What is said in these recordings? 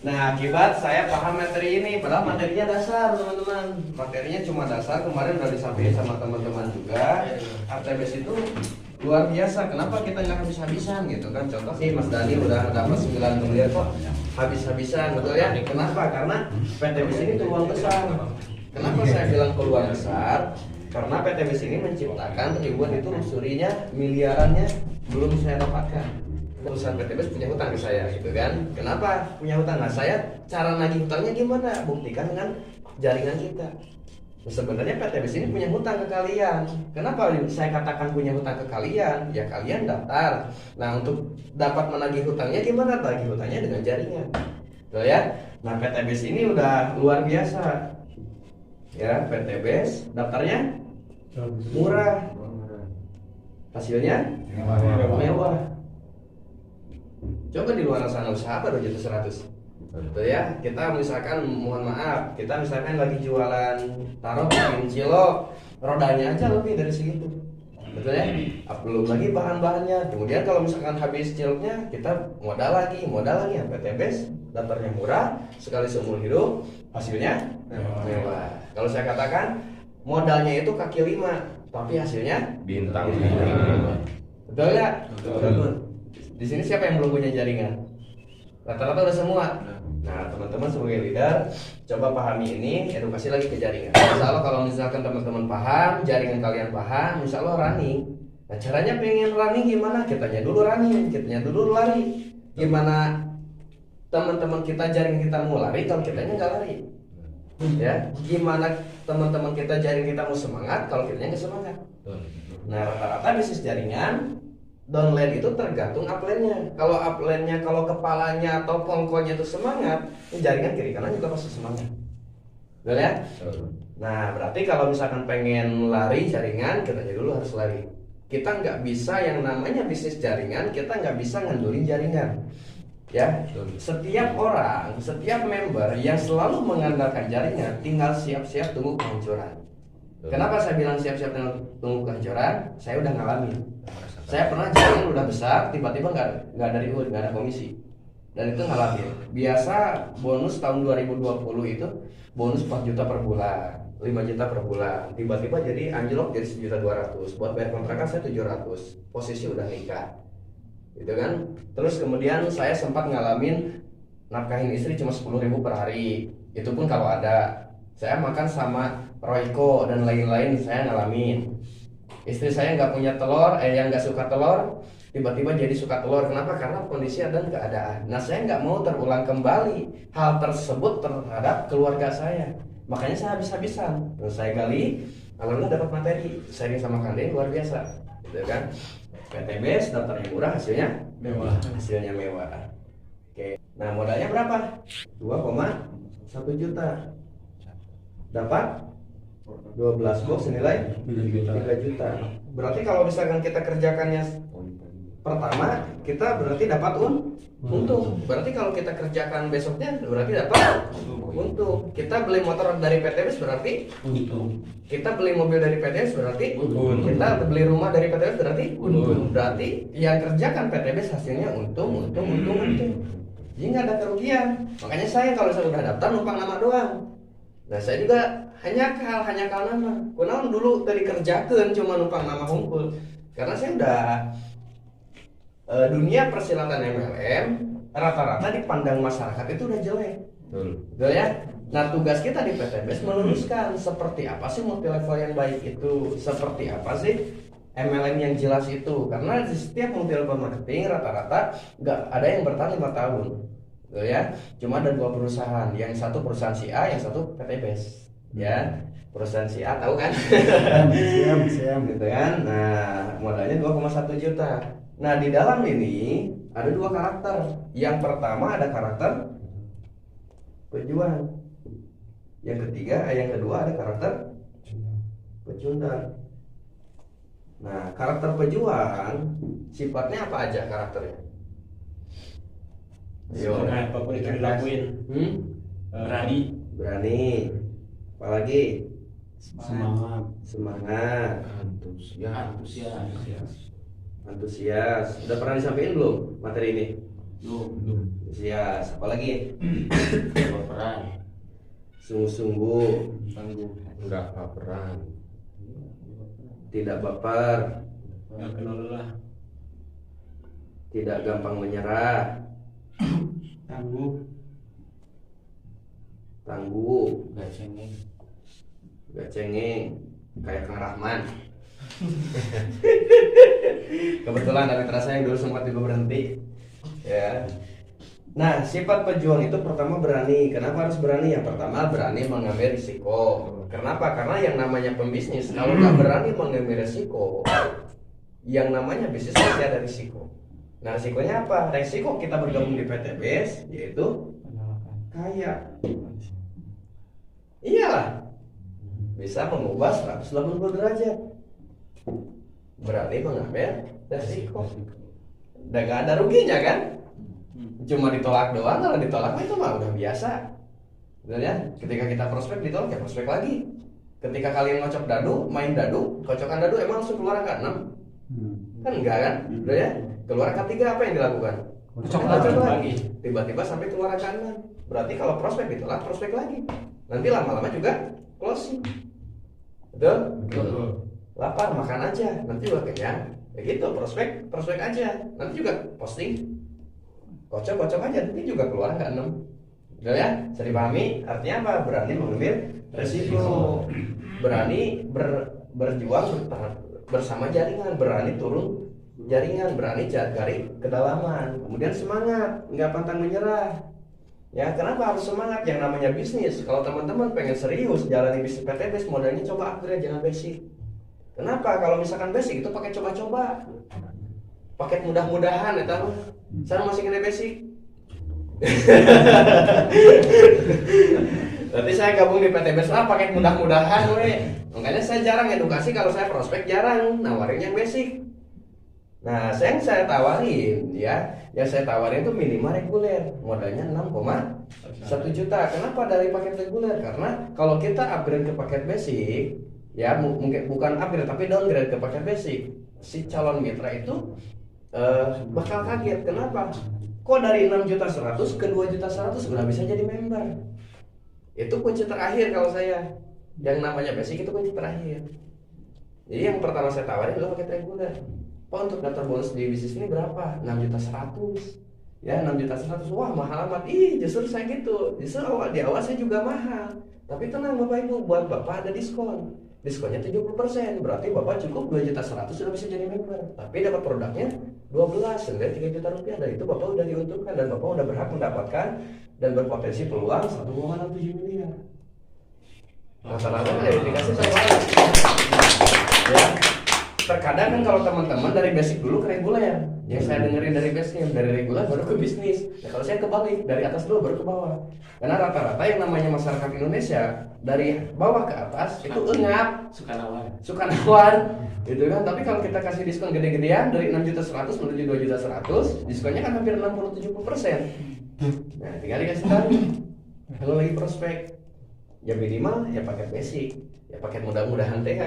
Nah, akibat saya paham materi ini, padahal materinya dasar teman-teman. Materinya cuma dasar, kemarin udah disampaikan sama teman-teman juga. RTBS itu luar biasa, kenapa kita nggak habis-habisan gitu kan? Contoh sih Mas Dani udah dapat 9 miliar kok habis-habisan, betul ya? Kenapa? Karena PTBS ini peluang besar. Kenapa saya bilang peluang besar? Karena PTBS ini menciptakan ribuan itu luxury-nya, miliarannya belum saya dapatkan. Perusahaan PTBS punya hutang ke saya gitu kan. Kenapa punya hutang? Nah, saya cara nagih hutangnya gimana? Buktikan dengan jaringan kita. Nah, sebenarnya PTBS ini punya hutang ke kalian. Kenapa saya katakan punya hutang ke kalian? Ya kalian daftar. Nah, untuk dapat menagih hutangnya gimana? Tagih hutangnya dengan jaringan. Betul ya? Nah, PTBS ini udah luar biasa. Ya, PTBS daftarnya murah. Hasilnya mewah. Coba di luar sana usaha apa 2.100.000, betul ya? Kita misalkan, mohon maaf, kita misalkan lagi jualan taruh bikin cilok, rodanya aja lebih dari segitu, betul ya? Belum lagi bahan-bahannya. Kemudian kalau misalkan habis ciloknya, kita modal lagi ya. PTBS daftarnya murah, sekali seumur hidup, hasilnya mewah. Kalau saya katakan modalnya itu kaki 5, tapi hasilnya bintang. Betul ya? Betul. Di sini siapa yang belum punya jaringan? Rata-rata udah semua. Nah, teman-teman sebagai leader, coba pahami ini, edukasi lagi ke jaringan. Insya Allah kalau misalkan teman-teman paham, jaringan kalian paham, insya Allah running. Nah, caranya pengen running gimana? Kitanya dulu running, kitanya dulu lari. Gimana teman-teman kita jaringan kita mau lari kalau kitanya nggak lari? Ya, gimana teman-teman kita jaringan kita mau semangat kalau kitanya nggak semangat? Nah, rata-rata bisnis jaringan downline itu tergantung upline-nya. Kalau upline-nya, kalau kepalanya atau pongkonya itu semangat, jaringan kiri kanan juga pasti semangat. Betul ya? Nah, berarti kalau misalkan pengen lari jaringan, kita dulu harus lari. Kita nggak bisa yang namanya bisnis jaringan, kita nggak bisa ngandelin jaringan. Ya, setiap orang, setiap member yang selalu mengandalkan jaringan, tinggal siap-siap tunggu kehancuran. Kenapa saya bilang siap-siap tunggu kehancuran? Saya udah ngalamin. Saya pernah jaringan udah besar, tiba-tiba nggak ada reward, nggak ada komisi, dan itu ngalamin. Biasa bonus tahun 2020 itu bonus 4 juta per bulan, 5 juta per bulan, tiba-tiba jadi anjlok jadi 1.200.000. Buat bayar kontrakan saya 700, posisi udah nikah, gitu kan. Terus kemudian saya sempat ngalamin nafkahin istri cuma 10.000 per hari, itu pun kalau ada. Saya makan sama Royco dan lain-lain, saya ngalamin. Istri saya nggak punya telur, yang nggak suka telur, tiba-tiba jadi suka telur. Kenapa? Karena kondisi dan keadaan. Nah, saya nggak mau terulang kembali hal tersebut terhadap keluarga saya. Makanya saya habis-habisan. Terus saya gali, alhamdulillah dapat materi. Sharing sama kalian luar biasa, gitu kan? PTBS daftarnya murah, hasilnya mewah. Hasilnya mewah. Oke. Nah, modalnya berapa? 2,1 juta. Dapat 12 box senilai 3 juta. Berarti kalau misalkan kita kerjakannya pertama, kita berarti dapat untung. Berarti kalau kita kerjakan besoknya berarti dapat untung. Kita beli motor dari PTBS berarti untung. Kita beli mobil dari PTBS berarti untung. Kita beli rumah dari PTBS berarti untung. Berarti yang kerjakan PTBS hasilnya untung. Jadi nggak ada kerugian. Makanya saya kalau saya udah daftar numpang nama doang. Nah, saya juga hanya kal nama. Kunaon dulu tadi kerjakan cuma numpang nama hunkul. Karena saya udah dunia persilatan MLM rata-rata dipandang masyarakat itu udah jelek. Betul ya? Nah, tugas kita di PTBS meluruskan seperti apa sih multi level yang baik itu, seperti apa sih MLM yang jelas itu. Karena di setiap multi level marketing rata-rata nggak ada yang bertahan 5 tahun. Betul ya? Cuma ada 2 perusahaan, yang satu perusahaan si A, yang satu PTBS. Ya, perusahaan si A tahu kan? Siap. Gitu kan? Nah, modalnya 2,1 juta. Nah, di dalam ini ada 2 karakter. Yang pertama ada karakter pejuang. Yang kedua ada karakter pecundang. Nah, karakter pejuang sifatnya apa aja karakternya? Semangat, apapun itu dilakuin. Berani. Apalagi? Semangat. Antusias. Udah pernah disampaikan belum materi ini? Belum. Antusias. Apa lagi? Baperan. Sungguh-sungguh. Tangguh. Enggak baperan. Tidak baper. Nggak kenal lelah. Tidak gampang menyerah. Tangguh. Tangguh. Gak cengeng. Gak cengeng. Kayak Kang Rahman. Kebetulan ada mitra saya yang dulu sempat juga berhenti. Ya. Nah, sifat pejuang itu pertama berani. Kenapa harus berani? Yang pertama berani mengambil risiko. Kenapa? Karena yang namanya pembisnis kalau nggak berani mengambil risiko, yang namanya bisnis pasti ada risiko. Nah, risikonya apa? Risiko kita bergabung di PT BES yaitu kaya. Iyalah. Bisa mengubah 180 derajat. Berani mengambil risiko. Dan nggak ada ruginya kan? Cuma ditolak doang, kalau ditolak itu mah udah biasa. Betul ya? Ketika kita prospek ditolak ya prospek lagi. Ketika kalian ngocok dadu, main dadu, kocokan dadu emang langsung keluar angka 6? Kan enggak kan? Betul ya? Keluar angka 3 apa yang dilakukan? Kocok lagi. Tiba-tiba sampai keluar angka 6. Berarti kalau prospek ditolak, prospek lagi. Nanti lama-lama juga closing. Betul? Betul. Lapar makan aja, nanti juga kenyang. Ya gitu, prospek aja. Nanti juga posting. Kocok aja, nanti juga keluar nggak 6. Udah ya, bisa dipahami? Artinya apa? Berani mengambil resiko, berani berjuang bersama jaringan, berani turun jaringan, berani cari kedalaman, kemudian semangat, nggak pantang menyerah. Ya, kenapa harus semangat? Yang namanya bisnis, kalau teman-teman pengen serius jalani bisnis PTBS, modalnya coba upgrade, jangan basic. Kenapa? Kalau misalkan basic itu pakai coba-coba, paket mudah-mudahan, ya tahu? Saya masih kena basic. Berarti saya gabung di PTBS lah paket mudah-mudahan, makanya saya jarang edukasi. Kalau saya prospek jarang nawarin yang basic. Nah, yang saya tawarin yang saya tawarin itu minimal reguler, modalnya 6,1 juta. Kenapa dari paket reguler? Karena kalau kita upgrade ke paket basic, ya mungkin bukan upgrade tapi downgrade ke paket basic, si calon mitra itu bakal kaget. Kenapa? Kok dari 6.100.000 ke 2.100.000 udah bisa jadi member? Itu kunci terakhir kalau saya. Yang namanya basic itu kunci terakhir. Jadi yang pertama saya tawarin adalah paket reguler. Pak, untuk daftar bonus di bisnis ini berapa? 6.100.000. Ya, 6.100.000. Wah, mahal amat. Justru saya gitu. Justru di awal saya juga mahal. Tapi tenang Bapak Ibu, buat Bapak ada diskon. Diskonnya 70%. Berarti Bapak cukup 2.100.000 sudah bisa jadi member. Tapi dapat produknya 12, senilai 3 juta rupiah. Dan itu Bapak udah diuntungkan dan Bapak udah berhak mendapatkan dan berpotensi peluang 1,67 miliar. Rata-rata dari dikasih sama ya. Terkadang kan kalau teman-teman dari basic dulu ke reguler, yang saya dengerin dari basic, dari reguler baru ke bisnis. Nah, kalau saya kebalik, dari atas dulu baru ke bawah. Karena rata-rata yang namanya masyarakat Indonesia dari bawah ke atas itu engap, suka nawan, gitu kan. Tapi kalau kita kasih diskon gede-gedean dari 6.100.000 menuju 2.100.000, diskonnya kan hampir 60-70%. Nah, tinggal dikasih tahu. Kalau lagi prospek, ya minimal ya paket basic. Ya paket mudah-mudahan teh.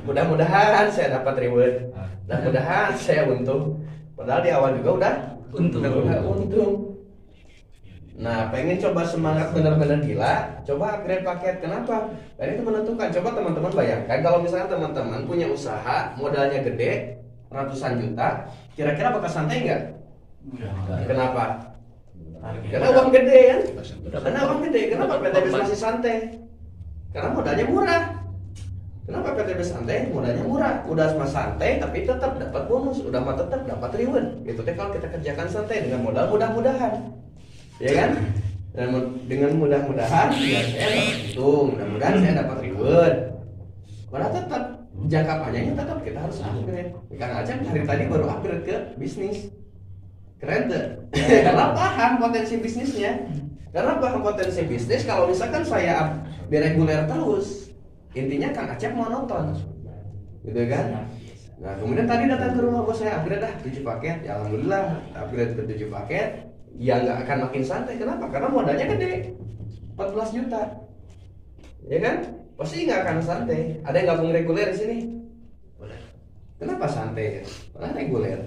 Mudah-mudahan saya dapat reward. Mudah-mudahan saya untung. Padahal di awal juga udah untung. Nah, pengen coba semangat benar-benar gila, coba upgrade paket. Kenapa? Dan itu menentukan. Coba teman-teman bayangkan kalau misalnya teman-teman punya usaha, modalnya gede, ratusan juta, kira-kira bakal santai nggak? Kenapa? Karena uang gede kan? Karena uang gede. Kenapa PTBS masih santai? Karena modalnya murah. Kenapa PTBS santai? Modalnya murah. Udah mah santai tapi tetap dapat bonus. Udah mah tetap dapat reward. Itu teh kalau kita kerjakan santai dengan modal mudah-mudahan. Ya kan? Dan dengan mudah-mudahan ya saya dapat untung. Mudah-mudahan saya dapat reward. Karena tetap jangka panjangnya tetap kita harus upgrade. Kang Acep hari tadi baru upgrade ke bisnis. Keren tuh. Karena paham potensi bisnisnya. Karena paham potensi bisnis, kalau misalkan saya reguler terus, intinya Kang Acep mau nonton, gitu kan? Nah, kemudian tadi datang ke rumah bos saya, upgrade dah 7 paket. Ya alhamdulillah, upgrade ke 7 paket. Ya nggak akan makin santai. Kenapa? Karena modalnya gede, 14 juta, ya kan? Pasti nggak akan santai. Ada yang gabung reguler di sini? Kenapa santai? Karena reguler.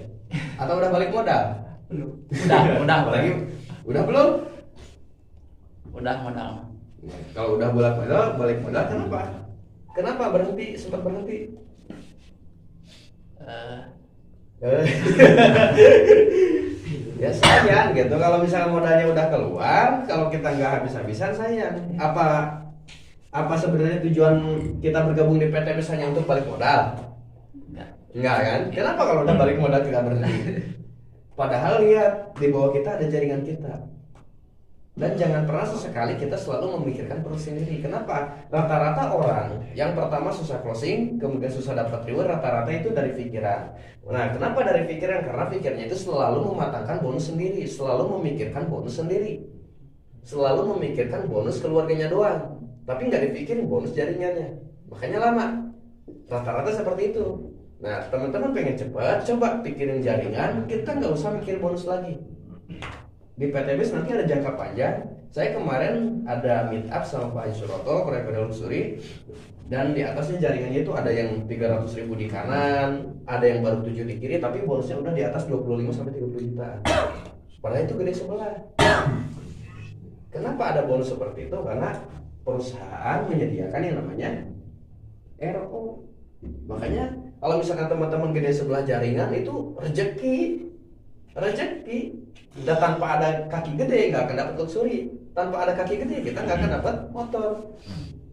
Atau udah balik modal? Udah. Apalagi udah belum? Udah modal. Kalau udah balik modal kenapa? Kenapa berhenti? Sempat berhenti? Ya sayang gitu. Kalau misalnya modalnya udah keluar, kalau kita nggak habis-habisan sayang. Apa sebenarnya tujuan kita bergabung di PTBS hanya untuk balik modal? Enggak kan? Kenapa kalau udah balik modal tidak berhenti? Padahal lihat di bawah kita ada jaringan kita. Dan jangan pernah sesekali kita selalu memikirkan perut sendiri. Kenapa? Rata-rata orang yang pertama susah closing, kemudian susah dapat reward, rata-rata itu dari pikiran. Nah, kenapa dari pikiran? Karena pikirnya itu selalu mematangkan bonus sendiri, selalu memikirkan bonus sendiri, selalu memikirkan bonus keluarganya doang, tapi nggak dipikirin bonus jaringannya. Makanya lama. Rata-rata seperti itu. Nah, teman-teman pengen cepat, coba pikirin jaringan, kita nggak usah mikir bonus lagi. Di PTBS nanti ada jangka panjang. Saya kemarin ada meet up sama Pak Suroto, proyek Luxury, dan di atasnya jaringannya itu ada yang 300.000 di kanan, ada yang baru 7 di kiri, tapi bonusnya udah di atas 25-30 juta. Padahal itu gede sebelah. Kenapa ada bonus seperti itu? Karena perusahaan menyediakan yang namanya RO. Makanya kalau misalkan teman-teman gede sebelah jaringan itu rezeki. Dan tanpa ada kaki gede nggak akan dapat luxury. Tanpa ada kaki gede kita nggak akan dapat motor.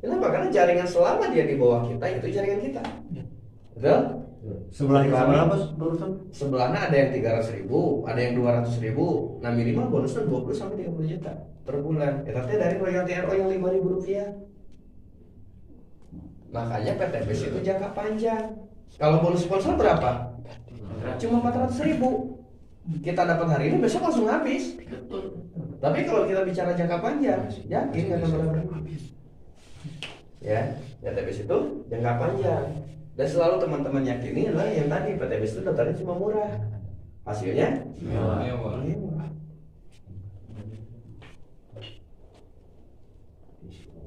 Kenapa? Karena jaringan selama dia di bawah kita itu jaringan kita. Betul? Sebelahnya berapa barusan? Sebelahnya ada yang 300.000, ada yang 200.000. Nah minimal bonusnya 20-30 juta per bulan. Tapi dari royalti RO yang 5.000 rupiah. Makanya PTBS itu jangka panjang. Kalau bonus sponsor berapa? Cuma 400.000. Kita dapat hari ini, besok langsung habis. Tapi kalau kita bicara jangka panjang, yakin nggak akan pernah berhenti. Ya, PTBS itu jangka panjang. Dan selalu teman-teman yakini adalah yang tadi PTBS itu daftarnya cuma murah, hasilnya mewah.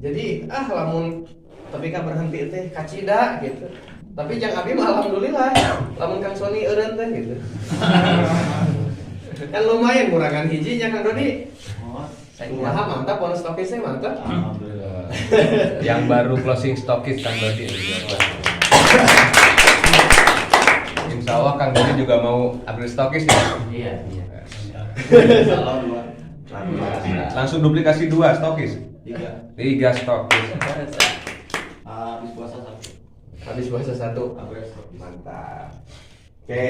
Jadi lamun tapi kan berhenti teh kacida gitu. Tapi jangan abi mah alhamdulillah, lamun Kang Sony eureun teh gitu. Kan lumayan kurangan hijinya Kang Dodi. Kumaha mantap, bonus stokisnya mantap. Alhamdulillah. Yang baru closing stokis Kang Dodi. Insya Allah Kang Dodi juga mau upgrade stokis ya. Iya. Salah dua. Langsung duplikasi 2 stokis. 3 stokis. Habis puasa 1. Upgrade. Mantap. Oke,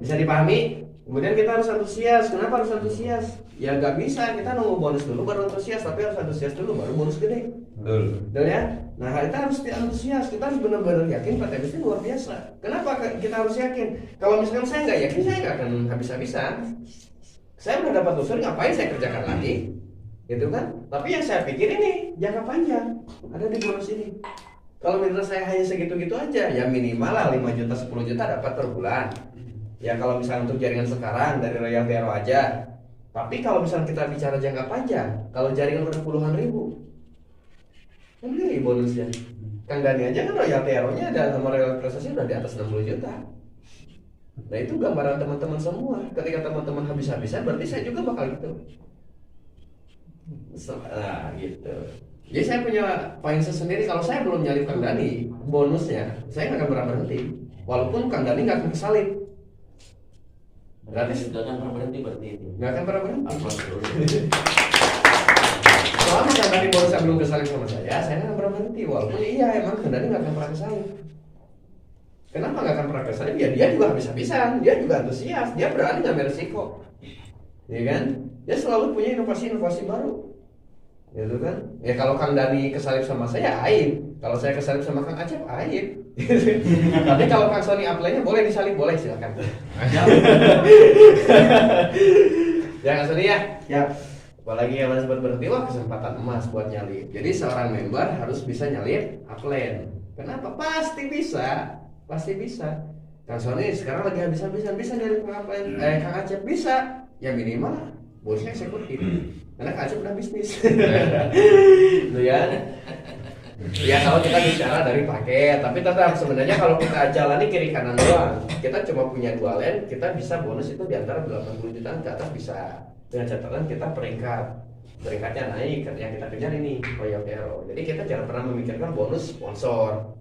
bisa dipahami? Kemudian kita harus antusias. Kenapa harus antusias? Ya nggak bisa kita nunggu bonus dulu baru antusias, tapi harus antusias dulu baru bonus gede. Betul ya? Nah kita harus antusias, kita harus benar-benar yakin PTBS ini luar biasa. Kenapa kita harus yakin? Kalau misalkan saya nggak yakin, saya nggak akan habis-habisan. Saya udah dapat usul, ngapain saya kerjakan lagi? Gitu kan? Tapi yang saya pikir ini jangka panjang, ada di bonus ini. Kalau menurut saya hanya segitu-gitu aja, ya minimal lah 5 juta 10 juta dapat per bulan. Ya kalau misalnya untuk jaringan sekarang dari royalti RO aja. Tapi kalau misalnya kita bicara jangka panjang, kalau jaringan udah puluhan ribu, kan gede bonusnya. Kang Dani aja kan royalti RO-nya ada sama royalti prestasi udah di atas 60 juta. Nah itu gambaran teman-teman semua. Ketika teman-teman habis-habisan, berarti saya juga bakal gitu. Nah gitu. Jadi saya punya poin sendiri. Kalau saya belum nyalip Kang Dani bonusnya, saya nggak akan pernah berhenti. Walaupun Kang Dani nggak akan kesalip. Berarti sudah kan berhenti berarti itu. Nggak akan pernah berhenti. Selama Kang Dani bonusnya belum kesalip sama saya nggak akan pernah berhenti. Walaupun iya emang Kang Dani nggak akan pernah kesalip. Kenapa nggak akan pernah kesalip? Ya dia juga habis-habisan, dia juga antusias, dia berani ngambil resiko, ya kan? Dia selalu punya inovasi-inovasi baru. Gitu kan? Ya kalau Kang Dani kesalip sama saya aib. Kalau saya kesalip sama Kang Acep aib. Tapi kalau Kang Sony apply-nya boleh disalip, boleh silakan. Ya Kang Sony ya. Ya. Apalagi yang sempat berhenti, wah kesempatan emas buat nyalip. Jadi seorang member harus bisa nyalip upline. Kenapa? Pasti bisa. Kang Sony sekarang lagi habis-habisan bisa nyalip upline. Kang Acep bisa. Ya minimal bosnya eksekutif. Karena Kang Acep udah bisnis. Tuh ya. Ya kalau kita bicara dari paket, tapi tetap sebenarnya kalau kita jalani kiri kanan doang, kita cuma punya 2 lane, kita bisa bonus itu di antara 80 jutaan ke atas bisa. Dengan catatan kita peringkatnya naik, yang kita kejar ini Toyota. Jadi kita jangan pernah memikirkan bonus sponsor.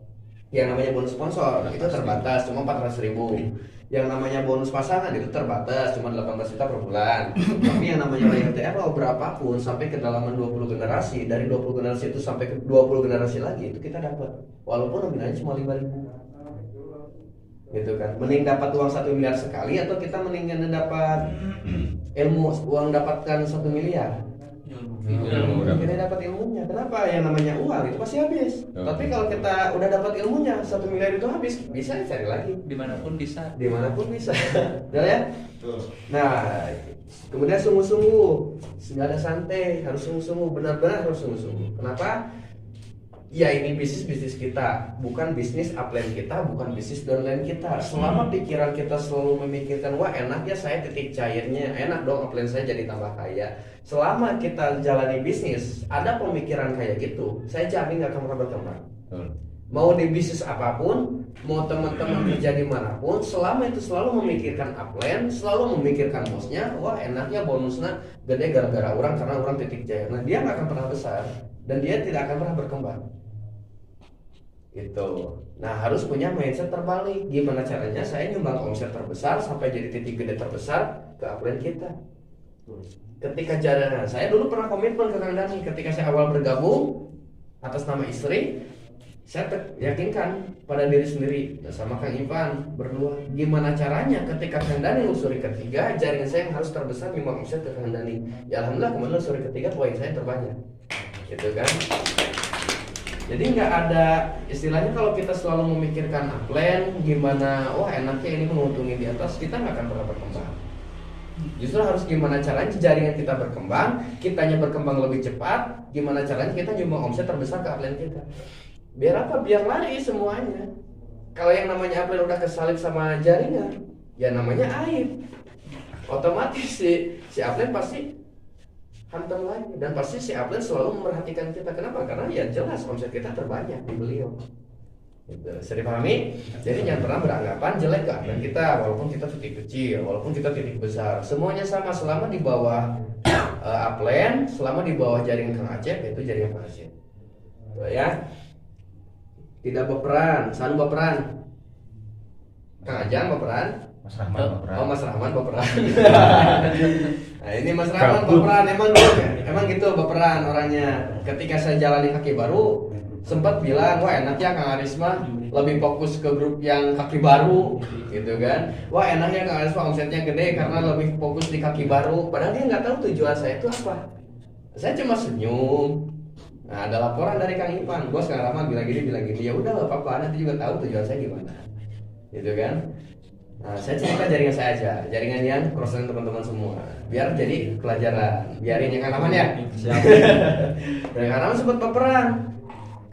Yang namanya bonus sponsor itu terbatas, cuma 400.000. Yang namanya bonus pasangan itu terbatas, cuma 18 juta per bulan. Tapi yang namanya royalty berapapun sampai kedalaman 20 generasi, dari 20 generasi itu sampai ke 20 generasi lagi itu kita dapat. Walaupun nominalnya cuma 5.000. Gitu kan. Mending dapat uang 1 miliar sekali atau kita mendingan dapat ilmu uang dapatkan 1 miliar. Kita dapat ilmunya. Kenapa? Yang namanya uang itu pasti habis. Tapi kalau kita udah dapat ilmunya 1 miliar itu habis, bisa cari lagi. Dimanapun bisa. Dimanapun bisa. Udah ya? Nah, kemudian sungguh-sungguh, nggak ada santai, harus sungguh-sungguh, benar-benar harus sungguh-sungguh. Kenapa? Ya ini bisnis kita, bukan bisnis upline kita, bukan bisnis downline kita. Selama pikiran kita selalu memikirkan, wah enak ya saya titik cairnya, enak dong upline saya jadi tambah kaya. Selama kita jalani bisnis, ada pemikiran kayak gitu, saya jamin gak akan pernah berkembang. Mau di bisnis apapun, mau teman-teman kerja dimanapun, selama itu selalu memikirkan upline, selalu memikirkan bosnya, wah enaknya bonusnya gede gara-gara orang karena orang titik cair. Nah dia gak akan pernah besar dan dia tidak akan pernah berkembang. Gitu. Nah harus punya mindset terbalik. Gimana caranya saya nyumbang omset terbesar sampai jadi titik gede terbesar ke upline kita. Ketika jalan, saya dulu pernah komitmen ke Kang Dani. Ketika saya awal bergabung atas nama istri, saya yakinkan pada diri sendiri sama Kang Ivan berdua. Gimana caranya ketika Kang Dani lusuri ketiga, jaringan saya yang harus terbesar nyumbang omset ke Kang Dani. Ya alhamdulillah kemarin lusuri ketiga poin saya terbanyak. Gitu kan. Jadi nggak ada istilahnya kalau kita selalu memikirkan upline gimana, wah enaknya ini menguntungin di atas, kita nggak akan pernah berkembang. Justru harus gimana caranya jaringan kita berkembang, kitanya berkembang lebih cepat, gimana caranya kita nyumbang omset terbesar ke upline kita. Biar apa? Biar lari semuanya. Kalau yang namanya upline udah kesalip sama jaringan, ya namanya aib. Otomatis si upline pasti hantam lagi, dan pasti si upline selalu memperhatikan kita. Kenapa? Karena ya jelas omset kita terbanyak di beliau. Gitu. Bisa dipahami? Jadi jangan pernah beranggapan jelek ke upline kita, walaupun kita titik kecil, walaupun kita titik besar. Semuanya sama selama di bawah upline, selama di bawah jaringan Kang Acep, yaitu jaringan Kang Acep. Ya. Tidak berperan, selalu berperan. Kang Ajang berperan. Mas Rahman baperan. Oh Mas Rahman baperan. Nah ini Mas Rahman baperan, emang gitu baperan orangnya. Ketika saya jalani kaki baru, sempat bilang, wah enaknya Kang Arisma lebih fokus ke grup yang kaki baru, gitu kan. Wah enaknya Kang Arisma omsetnya gede karena lebih fokus di kaki baru. Padahal dia nggak tahu tujuan saya itu apa. Saya cuma senyum. Nah ada laporan dari Kang Ivan, bos Kang Rahman bilang gini, ya udah nggak apa-apa, nanti juga tahu tujuan saya gimana, gitu kan. Nah, saya cerita jaringan saya aja, jaringan yang cross-link teman-teman semua, biar jadi pelajaran. Biarin yang Kang Rahman ya. Siap. Dan Kang Rahman sempat berperan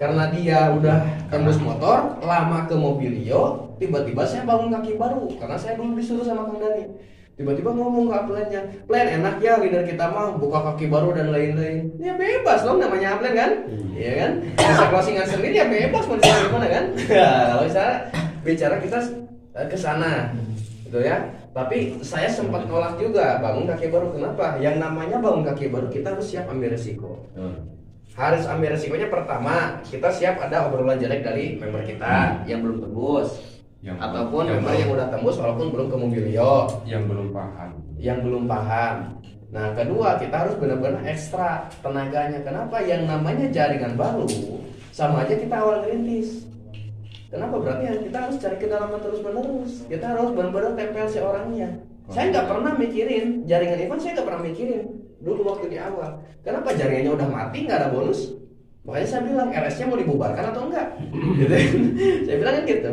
karena dia udah tembus motor, lama ke Mobilio, tiba-tiba saya bangun kaki baru karena saya dulu disuruh sama Kang Dani. Tiba-tiba ngomong ke upline-nya, plan enak ya leader kita mah buka kaki baru dan lain-lain. Ya bebas loh namanya upline kan, iya kan? Bisa closingan sendiri ya bebas mau gimana kan? Kalau saya bicara kita ke sana, gitu ya. Tapi saya sempat nolak juga bangun kaki baru. Kenapa? Yang namanya bangun kaki baru kita harus siap ambil resiko. Harus ambil resikonya pertama kita siap ada obrolan jelek dari member kita yang belum tembus, ataupun member yang udah tembus walaupun belum ke Mobilio, yang belum paham. Nah kedua kita harus benar-benar ekstra tenaganya. Kenapa? Yang namanya jaringan baru sama aja kita awal ngerintis. Kenapa? Berarti kita harus cari kedalaman terus-menerus. Kita harus benar-benar tempel si orangnya. Saya nggak pernah mikirin jaringan Ivan, saya nggak pernah mikirin dulu waktu di awal. Kenapa? Jaringannya udah mati, nggak ada bonus. Makanya saya bilang RS-nya mau dibubarkan atau enggak. Gitu. Saya bilang kan gitu.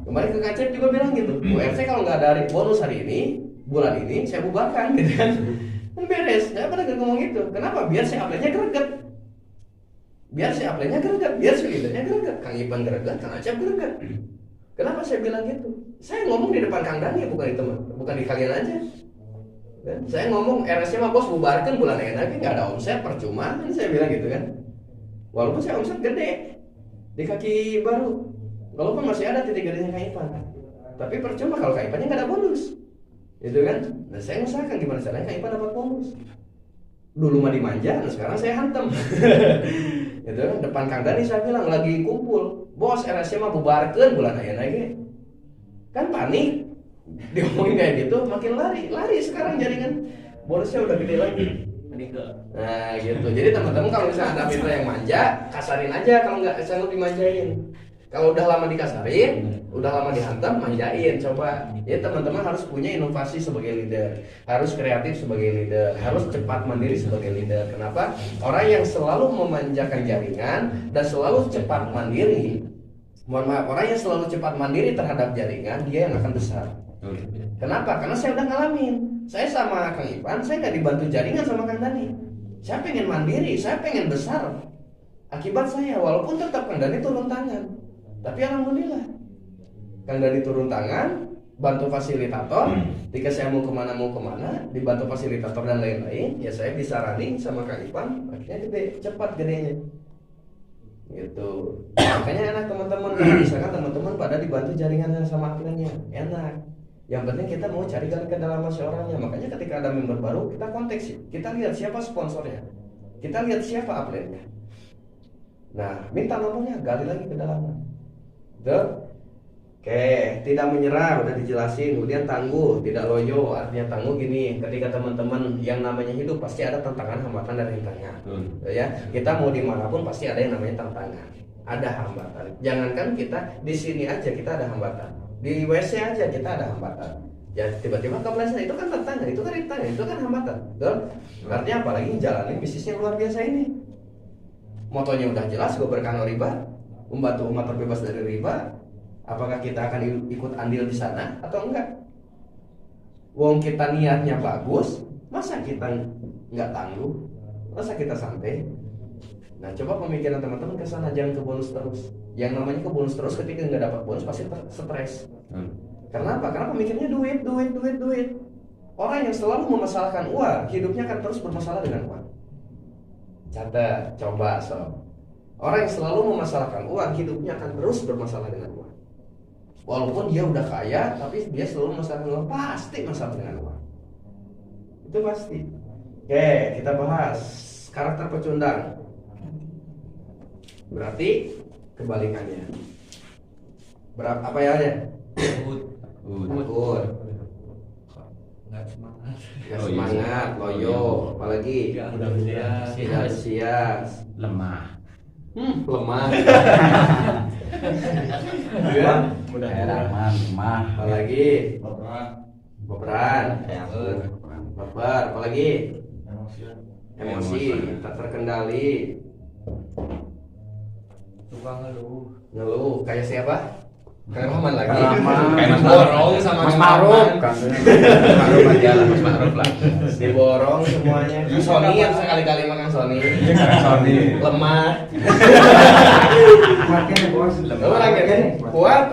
Kemarin ke Kacep juga bilang gitu. UFC kalau nggak ada bonus hari ini, bulan ini saya bubarkan, gitu kan. Kan beres. Nggak pernah ngomong gitu. Kenapa? Biar si upline-nya greget. Biar si upline-nya greget, biar si leader-nya greget, Kang Ivan greget, Kang Acep greget. Kenapa saya bilang gitu? Saya ngomong di depan Kang Dani, bukan di teman, bukan di kalian aja. Dan saya ngomong RS-nya mah bos bubarkan bulan ini nggak ada omset percuma, kan saya bilang gitu kan. Walaupun saya omset gede, di kaki baru. Walaupun masih ada titik garisnya Kang Ipan. Tapi percuma kalau Kang Ipannya nggak ada bonus. Gitu kan? Nah saya usahakan gimana caranya Kang Ipan dapat bonus. Dulu mah dimanja, nah sekarang saya hantem. Gitu kan? Depan Kang Dani saya bilang lagi kumpul, bos RSC mah bubarkeun bulan aya lagi. Kan panik. Diomongin kayak gitu, makin lari sekarang jaringan bonusnya udah gede lagi. Nah gitu. Jadi teman-teman kalau misalnya ada mitra yang manja, kasarin aja kalau nggak selalu dimanjain. Kalau udah lama dikasarin, udah lama dihantam, manjain. Coba. Jadi teman-teman harus punya inovasi sebagai leader, harus kreatif sebagai leader, harus cepat mandiri sebagai leader. Kenapa? Orang yang selalu memanjakan jaringan dan selalu cepat mandiri, mohon maaf, orang yang selalu cepat mandiri terhadap jaringan, dia yang akan besar. Kenapa? Karena saya udah ngalamin. Saya sama Kang Ipan, saya nggak dibantu jaringan sama Kang Dani. Saya pengen mandiri, saya pengen besar. Akibat saya, walaupun tetap Kang Dani turun tangan. Tapi alhamdulillah, Kang Dani turun tangan, bantu fasilitator. Ketika saya mau kemana, dibantu fasilitator dan lain-lain, ya saya bisa running sama Kang Ipan. Akhirnya gede, cepat gedenya. Gitu. Makanya enak teman-teman. Misalkan teman-teman pada dibantu jaringannya sama aplikasinya, enak. Yang penting kita mau cari ke dalam orangnya. Makanya ketika ada member baru, kita kontak sih. Kita lihat siapa sponsornya, kita lihat siapa upline-nya. Nah, minta nomornya, gali lagi ke dalamnya. Oke, tidak menyerah udah dijelasin. Kemudian tangguh, tidak loyo. Artinya tangguh gini, ketika teman-teman yang namanya hidup pasti ada tantangan, hambatan dan rintangan. Ya, kita mau dimanapun pasti ada yang namanya tantangan, ada hambatan. Jangankan kita di sini aja kita ada hambatan, di WC aja kita ada hambatan. Ya tiba-tiba kepleset, itu kan tantangan, itu kan rintangan, itu kan hambatan. Betul? Artinya apalagi jalanin bisnisnya luar biasa ini. Motonya udah jelas, gue berkano riba, membantu umat terbebas dari riba. Apakah kita akan ikut andil di sana atau enggak? Wong kita niatnya bagus, masa kita nggak tangguh? Masa kita santai? Nah, coba pemikiran teman-teman ke sana, jangan ke bonus terus. Yang namanya ke bonus terus, ketika nggak dapat bonus pasti stres. Karena apa? Karena pemikirnya duit. Orang yang selalu memasalahkan uang, hidupnya akan terus bermasalah dengan uang. Catat, coba sob. Orang yang selalu memasalahkan uang, hidupnya akan terus bermasalah dengan uang. Walaupun dia udah kaya, tapi dia selalu masalah uang, pasti masalah dengan uang. Itu pasti. Oke, kita bahas karakter pecundang. Berarti kebalikannya. Berapa apa ya? Takut. Nggak semangat. Gak semangat, loyo, apalagi Mudah sias, Lemah. lemah. Mudah Lemah. Apalagi Baperan. baper, apalagi Emosi. emosi, tak terkendali, Suka ngeluh. Kayak siapa? Kang Rahman lagi. Kayak Mas Borong sama Mas Kang Maruf. Rahman. Mas Ma'ruf aja lah, Mas Ma'ruf lah. Diborong semuanya. Sony yang sekali-kali makan Sony. Sony. Lemah. Makin bos. Lo lagi kan? Kuat.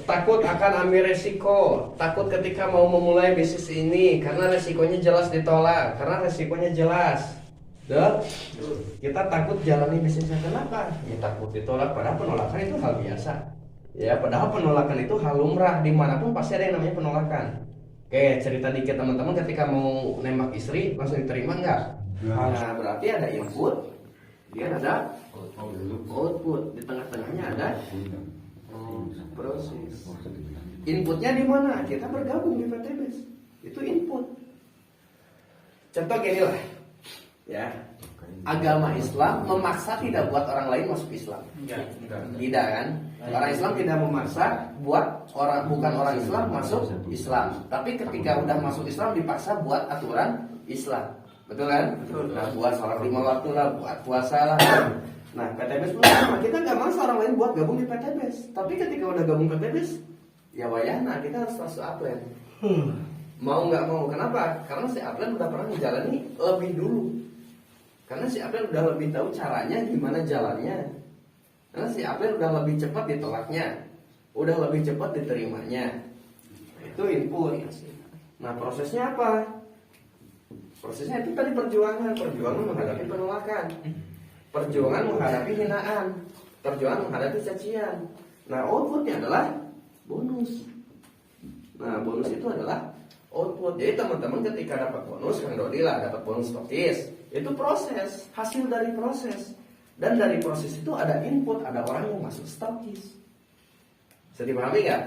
Takut akan ambil resiko. Takut ketika mau memulai bisnis ini karena resikonya jelas ditolak. Karena resikonya jelas. Kita takut jalani bisnisnya. Kenapa? Ya takut ditolak. Padahal penolakan itu hal biasa. Ya, padahal penolakan itu hal lumrah. Dimanapun pasti ada yang namanya penolakan. Oke, cerita dikit teman-teman, ketika mau nembak istri langsung diterima nggak? Nah, berarti ada input, dia ada output. Di tengah-tengahnya ada proses. Inputnya di mana? Kita bergabung di PTBS. Itu input. Contoh gini lah. Ya, agama Islam memaksa tidak buat orang lain masuk Islam. Tidak kan? Orang Islam tidak memaksa buat bukan orang Islam masuk Islam. Tapi ketika udah masuk Islam dipaksa buat aturan Islam. Betul kan? Nah, buat sholat 5 waktu lah, buat puasa lah. Nah, PTBS pun sama. Kita nggak maksa orang lain buat gabung di PTBS. Tapi ketika udah gabung PTBS, ya wayana kita harus masuk upline. Mau nggak mau? Kenapa? Karena si upline udah pernah menjalani lebih dulu. Karena si upline udah lebih tahu caranya, gimana jalannya. Karena si upline udah lebih cepat ditolaknya, udah lebih cepat diterimanya. Itu input. Nah, prosesnya apa? Prosesnya itu tadi perjuangan menghadapi penolakan, perjuangan menghadapi hinaan, perjuangan menghadapi cacian. Nah, outputnya adalah bonus. Nah, bonus itu adalah output. Jadi teman-teman ketika dapat bonus, Kang Dodi lah dapat bonus stokis, itu proses, hasil dari proses. Dan dari proses itu ada input, ada orang yang masuk stokis. Bisa dipahami nggak?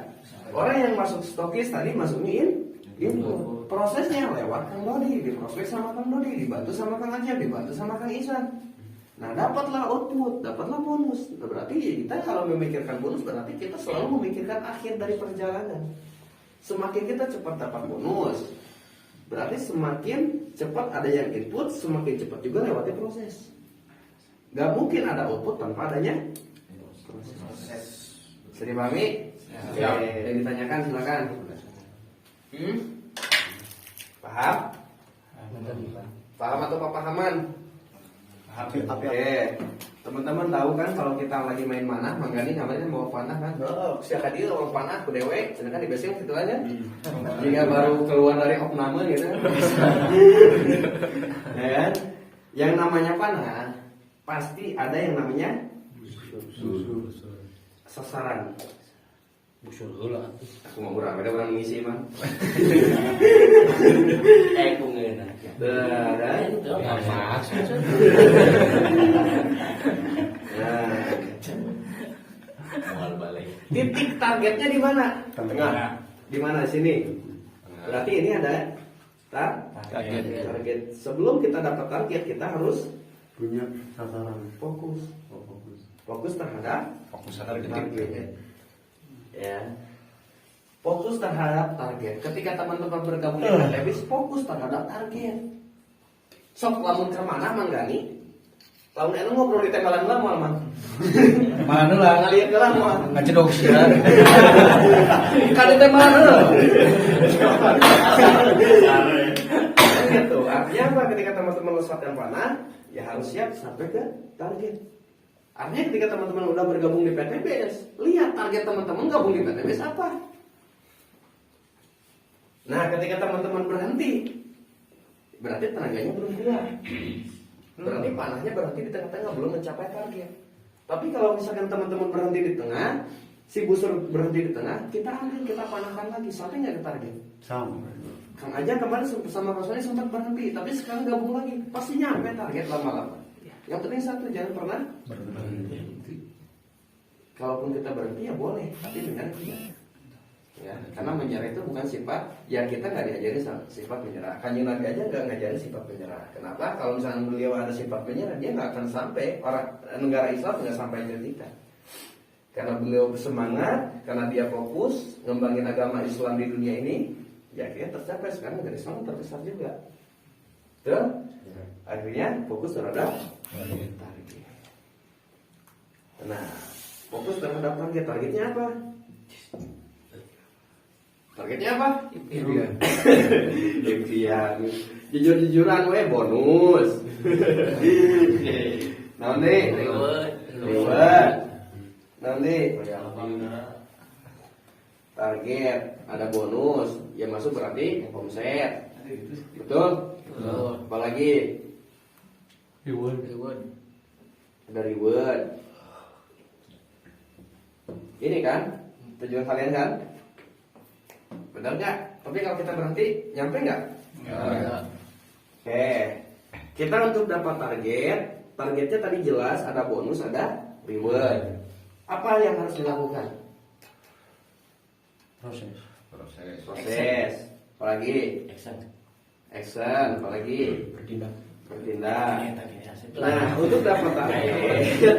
Orang yang masuk stokis tadi masuknya input. Prosesnya lewat Kang Dodi, diproses sama Kang Dodi, dibantu sama Kang Ajeng, dibantu sama Kang Isan. Nah, dapatlah output, dapatlah bonus. Nah, berarti kita kalau memikirkan bonus, berarti kita selalu memikirkan akhir dari perjalanan. Semakin kita cepat dapat bonus, berarti semakin cepat ada yang input, semakin cepat juga lewati proses. Gak mungkin ada output tanpa adanya proses. Bisa dipahami? Ya. Yang ditanyakan silakan. Paham? Paham atau papahaman? Oke, teman-teman tahu kan kalau kita lagi main manah, Manggani namanya mau panah kan? Oh, siapa dia mau panah ku dewe, sedangkan di basing gitu aja. Jika baru keluar dari opname gitu. Ya kan? Yang namanya panah pasti ada yang namanya sasaran. Busur heula. Aku mau urang, ada orang ngisi mah. Kungeuna. Dah, Itu Nah, mual balik. titik targetnya di mana? Tengah. Di mana sini? Berarti ini ada target. Sebelum kita dapat target, kita harus Punya sasaran. fokus. Fokus. Fokus terhadap Fokus sadar target. Ya. Fokus terhadap target. Ketika teman-teman bergabung di PTBIS, fokus terhadap target. Sok lamun ke mana Manggani? Lamun anu ngobrol di tembalan lah moal man. Mana lah Ngalieu lah moal. ngacedok sih ya. Ka di tembalan heula. Gitu. Artinya apa? Ketika teman-teman lesatkan panah, ya harus siap sampai ke target. Artinya ketika teman-teman udah bergabung di PTBS, lihat target teman-teman gabung di PTBS apa. Nah, ketika teman-teman berhenti, berarti tenaganya belum keluar. Berarti panahnya berhenti di tengah-tengah, belum mencapai target. Tapi kalau misalkan teman-teman berhenti di tengah, si busur berhenti di tengah, kita ambil, kita panahkan lagi, sampai nggak ke target. Sama. Kang Ajeng kemarin sama Kang Sony sempat berhenti, tapi sekarang gabung lagi, pasti nyampe target lama-lama. Yang penting satu, jangan pernah berhenti. Kalaupun kita berhenti ya boleh, tapi menyerah tidak. Ya, karena menyerah itu bukan sifat, ya kita nggak diajari sifat menyerah. Kanjeng Nabi aja nggak ngajarin sifat menyerah. Kenapa? Kalau misalnya beliau ada sifat menyerah, dia nggak akan sampai orang negara Islam nggak sampai kita. Karena beliau bersemangat, karena dia fokus ngembangin agama Islam di dunia ini, ya akhirnya tercapai. Sekarang negara Islam terbesar juga. Betul? Akhirnya fokus terhadap target. Nah, fokus terhadap target. Targetnya apa? Targetnya apa? Impian. Impian. Jujur-jujuran we bonus. Nanti reward. Nanti target ada bonus. Yang masuk berarti omset. Betul? Apalagi Reward. ada reward. Ini kan tujuan kalian kan? Benar nggak? Tapi kalau kita berhenti, nyampe nggak? Oke. Kita untuk dapat targetnya tadi jelas ada bonus, ada reward. Apa yang harus dilakukan? Proses. Apalagi? Action. Apalagi? Bertindak. Nah, untuk dapat target,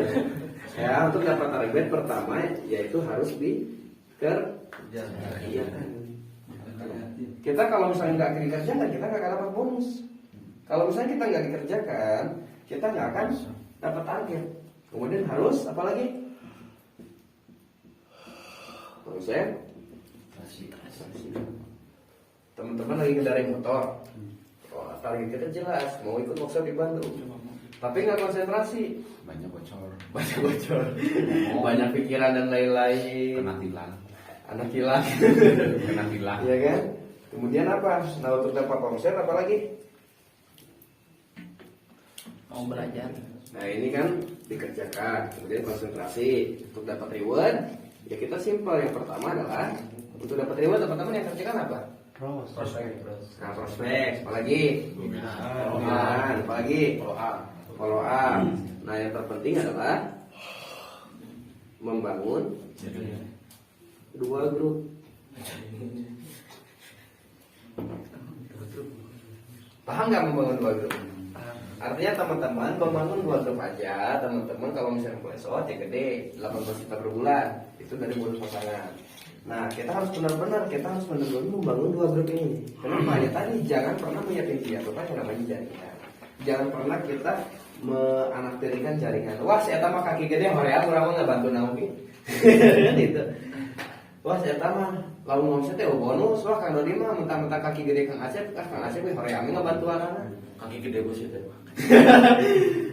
ya untuk dapat target pertama yaitu harus dikerjakan. Kita kalau misalnya nggak dikerjakan, kita nggak akan dapat bonus. Kalau misalnya kita nggak dikerjakan, kita nggak akan dapat target. Kemudian harus apa lagi? Proses. Teman-teman lagi kendarai motor. Oh, target kita jelas, mau ikut workshop di Bandung. Tapi nggak konsentrasi. Banyak bocor. Banyak pikiran dan lain-lain. Kena tilang. Anak hilang. Kena tilang. Iya kan? Kemudian apa? Nah, untuk dapat omset apa lagi? Mau belajar. Nah ini kan dikerjakan, kemudian konsentrasi untuk dapat reward. Ya kita simpel. Yang pertama adalah untuk dapat reward teman-teman yang kerjakan apa? Prospek. Nah prospek, apalagi? Pengumuman, apalagi? Follow up. Nah yang terpenting adalah membangun dua grup. Paham nggak membangun dua grup? Artinya teman-teman membangun dua grup aja. Teman-teman kalau misalnya plesot ya gede 18 juta per bulan. Itu dari bonus pasangan. Nah kita harus benar-benar membangun dua grup ini. Kenapa? Ya tadi jangan pernah menyiapkan dia yang namanya jaringan. Jangan pernah kita menanaktirikan jaringan. Wah saya tambah kaki gede hoream orang nggak bantu naungi. Gitu. Wah saya tambah lalu ngomongnya teh bonus. Wah Kang Dodi mah mentang-mentang kaki gede Kang Asep, Kang Asep hoream nggak bantu anak. Kaki gede bos itu.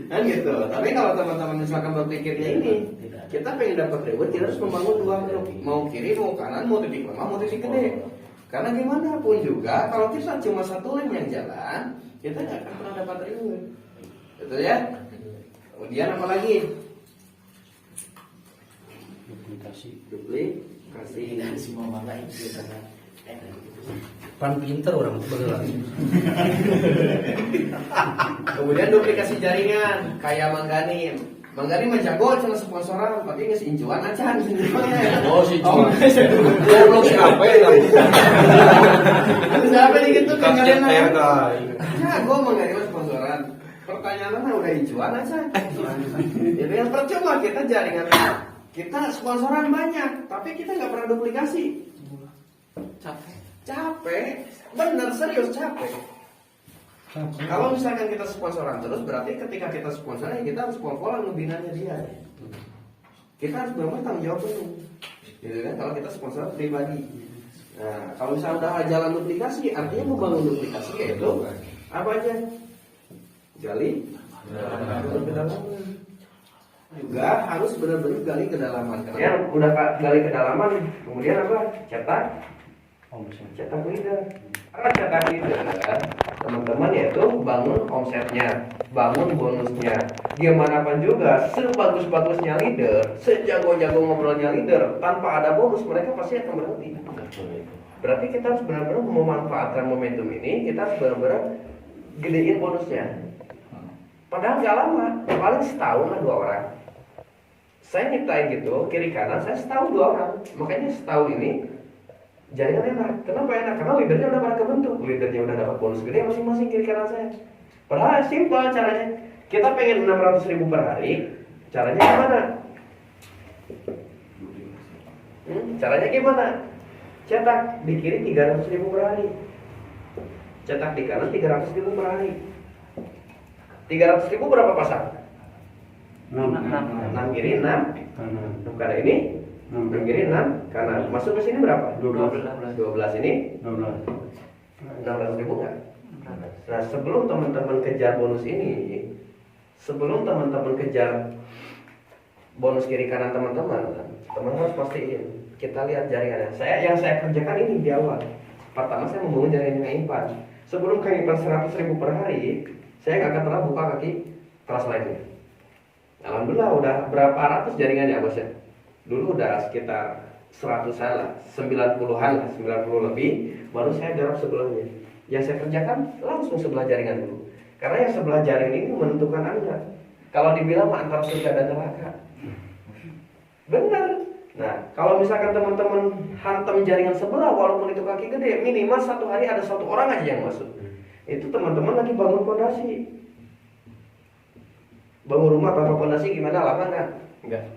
Kan gitu. Tapi kalau teman-teman misalkan berpikirnya ini, kita pengen dapat reward, kita harus membangun dua grup. Mau kiri, mau kanan, mau titik lemah, mau titik gede. Karena gimana pun juga, kalau kita cuma satu lane yang jalan, kita nggak akan pernah dapat reward. Betul ya? Kemudian apa lagi? Duplikasi. Dan semua mana itu pan pinter orang beneran. Kemudian duplikasi jaringan, kayak Mangganim. Mangganim mah jago sama sponsoran, tapi nggak incuan acan. Oh si Oh, belum siapa ya? siapa nih gitu kan kalian? dah. Jago Mangganim sponsoran. Pertanyaannya udah incuan aja. Jadi yang percuma kita jaringan, kita sponsoran banyak, tapi kita nggak pernah duplikasi. Capek, bener serius capek. Kalau misalkan kita sponsoran terus, berarti ketika kita sponsoran, kita harus pol-polan ngebinanya dia. Kita harus benar-benar tanggung jawab penuh. Gitu kan? Kalau kita sponsoran pribadi. Nah, kalau misalnya udah jalan duplikasi, artinya membangun duplikasi yaitu apa aja? Gali kedalaman. Juga harus benar-benar gali kedalaman. Karena udah gali kedalaman, kemudian apa? Cetak leader. Karena cetak leader, teman-teman yaitu bangun omsetnya, bangun bonusnya. Gimana pun juga, sebagus-bagusnya leader, sejago-jago ngobrolnya leader, tanpa ada bonus mereka pasti akan berhenti. Berarti kita harus benar-benar memanfaatkan momentum ini. Kita harus benar-benar gedein bonusnya. Padahal nggak lama, paling setahun lah 2 orang. Saya nyiptain gitu, kiri kanan, saya setahun 2 orang. Makanya setahun ini jaringan enak. Kenapa enak? Karena leadernya udah pada kebentuk. Leadernya udah dapat bonus gede masing-masing kiri kanan saya. Padahal simpel caranya. Kita pengen 600.000 per hari. Caranya gimana? Caranya gimana? Cetak di kiri 300.000 per hari. Cetak di kanan 300.000 per hari. 300.000 berapa pasang? 6 kiri 6 karena ini 6 kiri 6 karena masuk ke sini berapa? 12 ini 600.000 enggak? Nah sebelum teman-teman kejar bonus ini, sebelum teman-teman kejar bonus kiri kanan teman-teman harus pastiin kita lihat jaringannya. Yang saya kerjakan ini di awal. Pertama saya membangun jaringan Kang Ipan. Sebelum Kang Ipan 100.000 per hari, saya nggak akan pernah buka kaki kelas lainnya. Alhamdulillah udah berapa ratus jaringannya bos ya. Dulu udah sekitar 100-an lah, 90-an lah, 90 lebih. Baru saya garap sebelahnya. Yang saya kerjakan langsung sebelah jaringan dulu. Karena yang sebelah jaringan ini menentukan Anda. Kalau dibilang antara surga dan neraka. Benar. Nah, kalau misalkan teman-teman hantam jaringan sebelah, walaupun itu kaki gede, minimal 1 hari ada 1 orang aja yang masuk. Itu teman-teman lagi bangun fondasi. Bangun rumah tanpa fondasi gimana? Lama kan? Enggak.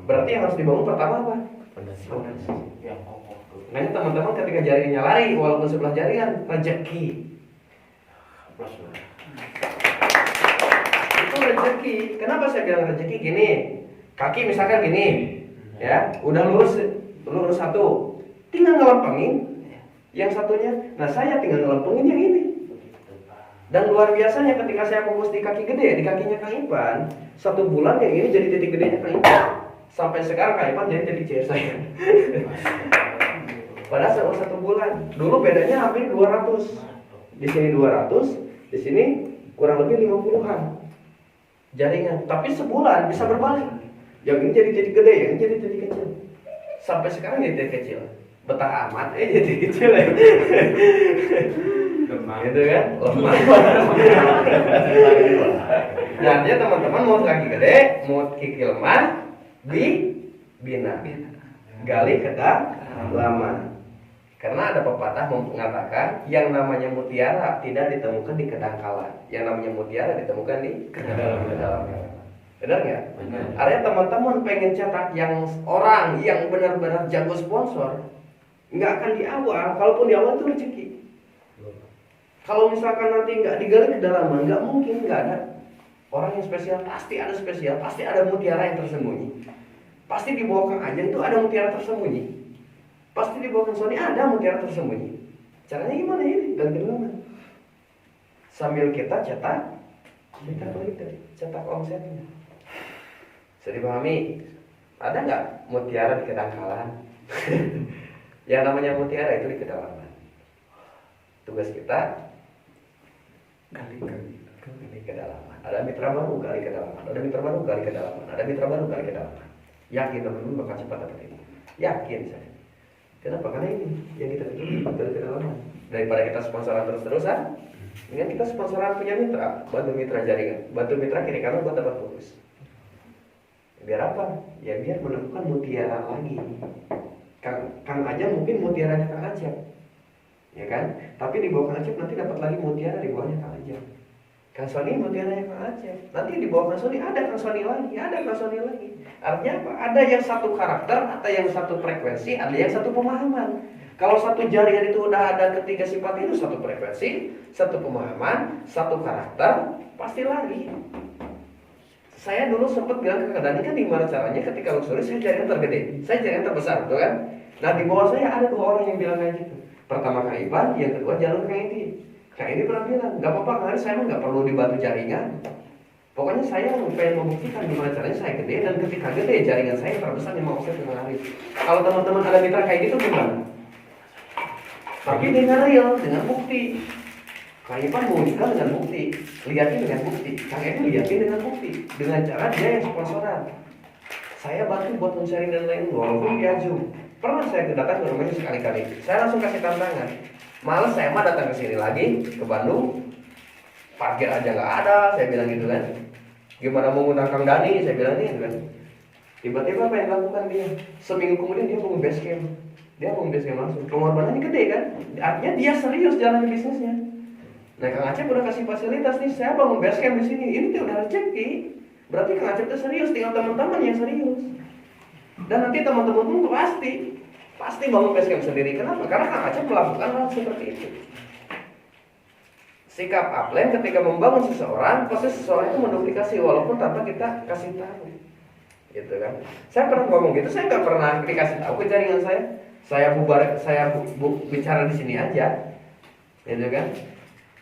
Berarti yang harus dibangun pertama apa? Fondasi. Nah ini teman-teman ketika jaringannya lari, walaupun sebelah jaringan, rezeki. Itu rezeki. Kenapa saya bilang rezeki? Gini, kaki misalkan gini, ya, udah lurus 1, tinggal ngelempengin yang satunya. Nah saya tinggal ngelempengin yang ini. Dan luar biasanya ketika saya fokus di kaki gede, di kakinya Kang Ipan, 1 bulan yang ini jadi titik gedenya Kang Ipan. Sampai sekarang Kang Ipan jadi titik jaya saya. Padahal selama 1 bulan. Dulu bedanya hampir 200. Di sini 200, di sini kurang lebih 50-an. jaringan, tapi sebulan bisa berbalik. Yang ini jadi titik gede, yang ini jadi titik kecil. Sampai sekarang jadi titik kecil. Betah amat jadi kecil ya. Lemah. Gitu kan? Lemah. Jadi teman-teman mau kaki gede, mau kiki lemah, bina. Gali kedalaman. Karena ada pepatah mengatakan yang namanya mutiara tidak ditemukan di kedangkalan, yang namanya mutiara ditemukan di kedalaman. Benar nggak? Artinya teman-teman pengen cetak yang orang yang benar-benar jago sponsor, nggak akan di awal. Kalaupun di awal itu rezeki. Kalau misalkan nanti nggak digali kedalaman, nggak mungkin nggak ada orang yang spesial. Pasti ada spesial, pasti ada mutiara yang tersembunyi. Pasti di bawah Kang Ajeng itu ada mutiara tersembunyi. Pasti di bawah Kang Sony ada mutiara tersembunyi. Caranya gimana ini? Dan kedalaman. Sambil kita cetak cetak omsetnya. Bisa dipahami? Ada nggak mutiara di kedangkalan? Yang namanya mutiara itu di kedalaman. Tugas kita gali kedalaman. Ada mitra baru gali kedalaman. Ada mitra baru gali kedalaman. Ada mitra baru gali kedalaman. Yakin teman-teman bakal cepat dapat ini. Yakin saya. Kenapa? Karena ini yang kita tuju gali kedalaman. Daripada kita sponsoran terus-terusan, dengan kita sponsoran punya mitra, bantu mitra jaringan, bantu mitra kiri kanan buat dapat fokus. Biar apa? Ya biar menemukan mutiara lagi. Kang Ajeng mungkin mutiaranya Kang Acep, ya kan? Tapi di bawah Kang Acep nanti dapat lagi mutiara di bawahnya Kang Ajeng. Kang Sony mutiaranya Kang Acep, nanti di bawah Kang Sony ada Kang Sony lagi, ada Kang Sony lagi. Artinya apa? Ada yang satu karakter, ada yang satu frekuensi, ada yang satu pemahaman. Kalau satu jaringan itu udah ada ketiga sifat itu, satu frekuensi, satu pemahaman, satu karakter, pasti lagi. Saya dulu sempat bilang ke Kang Dani, kan gimana caranya ketika luxury saya jaringan tergede, saya jaringan terbesar, betul kan? Nah di bawah saya ada dua orang yang bilang kayak gitu. Pertama Kang Ivan, yang kedua jalur Kang Edi. Kang Edi pernah bilang, nggak apa-apa Kang Ari, saya mah nggak perlu dibantu jaringan. Pokoknya saya pengen membuktikan gimana caranya saya gede, dan ketika gede jaringan saya terbesar yang mau saya Kang Ari. Kalau teman-teman ada mitra kayak gitu gimana? Tapi dengan real, dengan bukti. Kang Ivan mewujudkan dengan bukti, lihatin dengan bukti. Kang Edi lihatin dengan bukti, dengan cara dia yang sponsoran. Saya bantu buat men-sharing dan lain, walaupun via Zoom. Pernah saya datang ke rumahnya sekali-kali. Saya langsung kasih tantangan. Malas saya mah datang ke sini lagi, ke Bandung. Parkir aja nggak ada, saya bilang gitu kan. Gimana mau ngundang Kang Dani, saya bilang gitu kan. Tiba-tiba apa yang dilakukan dia? Seminggu kemudian dia bangun base camp. Dia bangun base camp langsung. Pengorbanannya gede kan? Artinya dia serius jalan bisnisnya. Nah Kang Acep udah kasih fasilitas nih, saya bangun base camp di sini. Ini tuh udah rezeki. Berarti Kang Acep tuh serius, tinggal teman-teman yang serius. Dan nanti teman-teman tuh pasti bangun base camp sendiri. Kenapa? Karena Kang Acep melakukan hal seperti itu. Sikap upline ketika membangun seseorang, pasti seseorang itu menduplikasi walaupun tanpa kita kasih tahu. Gitu kan? Saya pernah ngomong gitu, saya nggak pernah dikasih tahu ke jaringan saya. Saya bicara di sini aja. Gitu kan?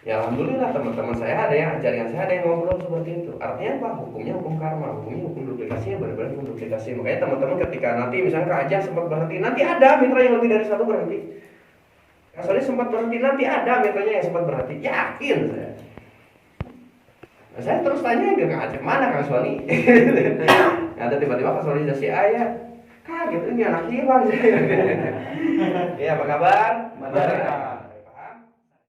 Ya alhamdulillah teman-teman saya ada yang jaringan saya ada yang ngobrol seperti itu. Artinya apa? Hukumnya hukum karma, hukumnya hukum duplikasinya benar-benar hukum duplikasi. Makanya teman-teman ketika nanti misalnya Kak Ajeng sempat berhenti, nanti ada mitra yang lebih dari satu berhenti. Kak Sony sempat berhenti, nanti ada mitranya yang sempat berhenti. Yakin saya. Nah, saya terus tanya ke Kak Ajeng, mana Kak Sony? Ada tiba-tiba Kak Sony jadi ayah. Kaget ini anak hilang. Ya apa kabar?